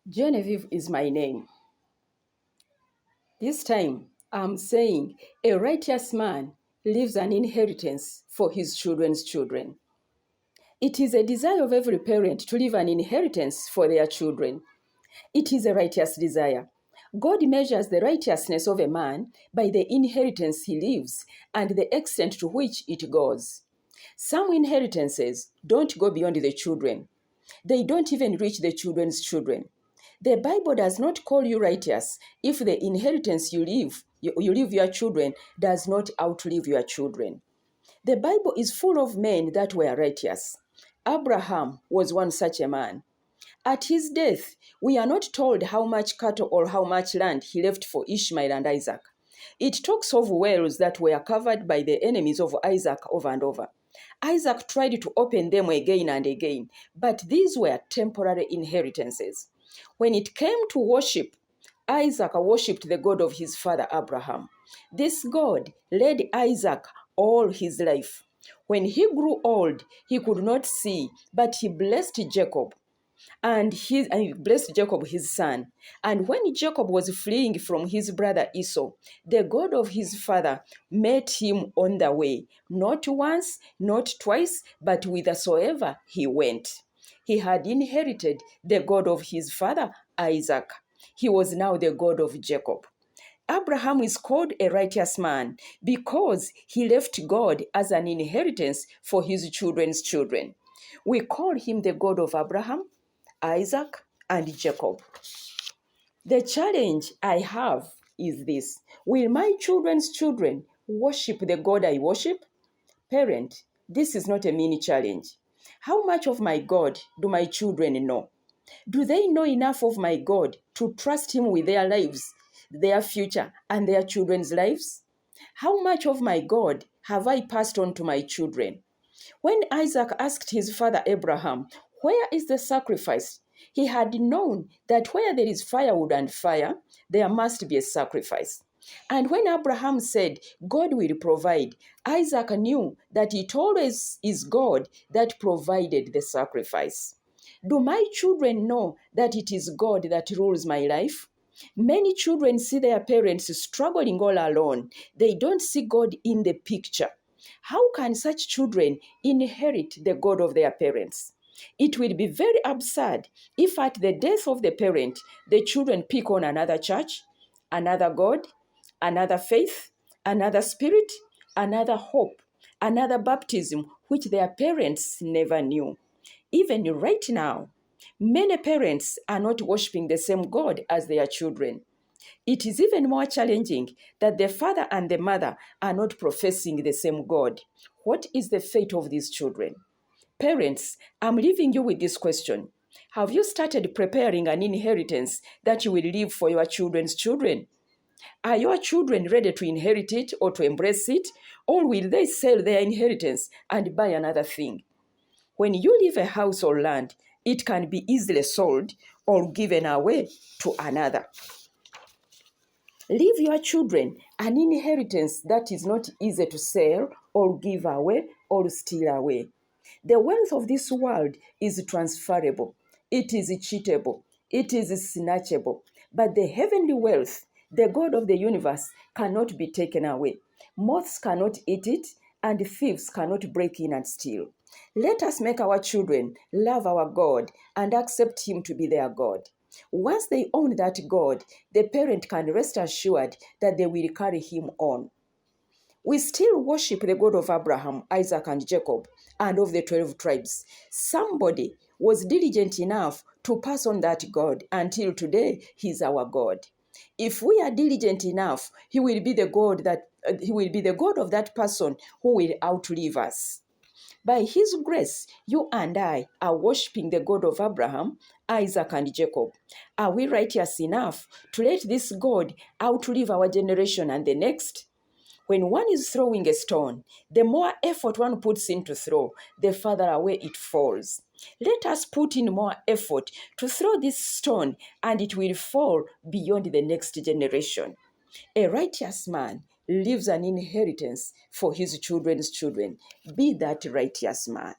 Genevieve is my name. This time, I'm saying a righteous man leaves an inheritance for his children's children. It is a desire of every parent to leave an inheritance for their children. It is a righteous desire. God measures the righteousness of a man by the inheritance he leaves and the extent to which it goes. Some inheritances don't go beyond the children. They don't even reach the children's children. The Bible does not call you righteous if the inheritance you leave your children does not outlive your children. The Bible is full of men that were righteous. Abraham was one such a man. At his death, we are not told how much cattle or how much land he left for Ishmael and Isaac. It talks of wells that were covered by the enemies of Isaac over and over. Isaac tried to open them again and again, but these were temporary inheritances. When it came to worship, Isaac worshipped the God of his father Abraham. This God led Isaac all his life. When he grew old, he could not see, but he blessed Jacob. And he blessed Jacob, his son. And when Jacob was fleeing from his brother Esau, the God of his father met him on the way, not once, not twice, but whithersoever he went. He had inherited the God of his father Isaac. He was now the God of Jacob. Abraham is called a righteous man because he left God as an inheritance for his children's children. We call him the God of Abraham, Isaac, and Jacob. The challenge I have is this: will my children's children worship the God I worship? Parent, this is not a mini challenge. How much of my God do my children know? Do they know enough of my God to trust him with their lives, their future, and their children's lives? How much of my God have I passed on to my children? When Isaac asked his father Abraham, "Where is the sacrifice?" he had known that where there is firewood and fire, there must be a sacrifice. And when Abraham said, "God will provide," Isaac knew that it always is God that provided the sacrifice. Do my children know that it is God that rules my life? Many children see their parents struggling all alone. They don't see God in the picture. How can such children inherit the God of their parents? It will be very absurd if at the death of the parent, the children pick on another church, another God, another faith, another spirit, another hope, another baptism, which their parents never knew. Even right now, many parents are not worshiping the same God as their children. It is even more challenging that the father and the mother are not professing the same God. What is the fate of these children? Parents, I'm leaving you with this question. Have you started preparing an inheritance that you will leave for your children's children? Are your children ready to inherit it or to embrace it? Or will they sell their inheritance and buy another thing? When you leave a house or land, it can be easily sold or given away to another. Leave your children an inheritance that is not easy to sell or give away or steal away. The wealth of this world is transferable. It is cheatable. It is snatchable. But the heavenly wealth, the God of the universe, cannot be taken away. Moths cannot eat it, and thieves cannot break in and steal. Let us make our children love our God and accept him to be their God. Once they own that God, the parent can rest assured that they will carry him on. We still worship the God of Abraham, Isaac, and Jacob, and of the 12 tribes. Somebody was diligent enough to pass on that God until today he's our God. If we are diligent enough, he will be the God of that person who will outlive us. By his grace, you and I are worshiping the God of Abraham, Isaac, and Jacob. Are we righteous enough to let this God outlive our generation and the next? When one is throwing a stone, the more effort one puts in to throw, the farther away it falls. Let us put in more effort to throw this stone, and it will fall beyond the next generation. A righteous man leaves an inheritance for his children's children. Be that righteous man.